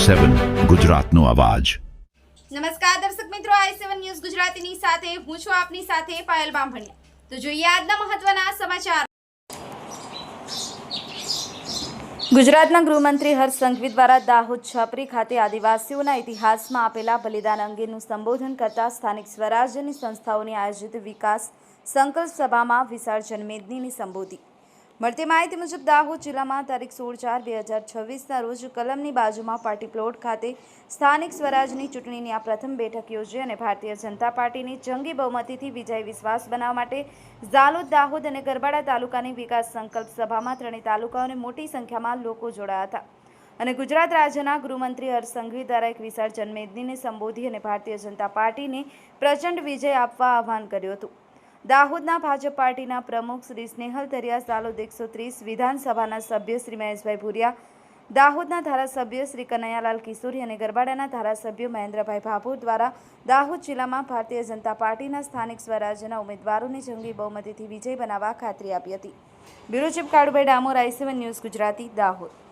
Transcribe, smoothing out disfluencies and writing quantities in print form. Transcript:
i7 ગુજરાતનો અવાજ। નમસ્કાર દર્શક મિત્રો, i7 ન્યૂઝ ગુજરાતીની સાથે હું છું આપની સાથે પાયલ બામભણિયા। તો જોઈએ આજના મહત્વના સમાચાર। ગુજરાતના ગૃહમંત્રી હર્ષ સંઘવી દ્વારા દાહોદ છાપરી ખાતે આદિવાસીઓના ઇતિહાસમાં આપેલા બલિદાન અંગેનું સંબોધન કરતા સ્થાનિક સ્વરાજ્યની સંસ્થાઓની આયોજિત વિકાસ સંકલ્પ સભામાં વિશાળ જનમેદનીની સંબોધી। મળતી માહિતી મુજબ દાહોદ જિલ્લામાં તારીખ 16/4/2026ના રોજ કલમની બાજુમાં પાર્ટી પ્લોટ ખાતે સ્થાનિક સ્વરાજની ચૂંટણીની આ પ્રથમ બેઠક યોજી અને ભારતીય જનતા પાર્ટીની જંગી બહુમતીથી વિજય વિશ્વાસ બનાવવા માટે ઝાલોદ, દાહોદ અને ગરબાડા તાલુકાની વિકાસ સંકલ્પ સભામાં ત્રણેય તાલુકાઓને મોટી સંખ્યામાં લોકો જોડાયા હતા અને ગુજરાત રાજ્યના ગૃહમંત્રી હર્ષ સંઘવી દ્વારા એક વિશાળ જનમેદનીને સંબોધી અને ભારતીય જનતા પાર્ટીને પ્રચંડ વિજય આપવા આહ્વાન કર્યું હતું। દાહોદના ભાજપ પાર્ટીના પ્રમુખ શ્રી સ્નેહલ તરિયા, ઝાલોદ 130 વિધાનસભાના સભ્ય શ્રી મહેશભાઈ ભુરિયા, દાહોદના ધારાસભ્ય શ્રી કનૈયાલાલ કિશોરી અને ગરબાડાના ધારાસભ્ય મહેન્દ્રભાઈ ભાભોર દ્વારા દાહોદ જિલ્લામાં ભારતીય જનતા પાર્ટીના સ્થાનિક સ્વરાજ્યના ઉમેદવારોને જંગી બહુમતીથી વિજય બનાવવા ખાતરી આપી હતી। Bureau chief Kalubhai Damor, i7 news Gujarati, Dahod.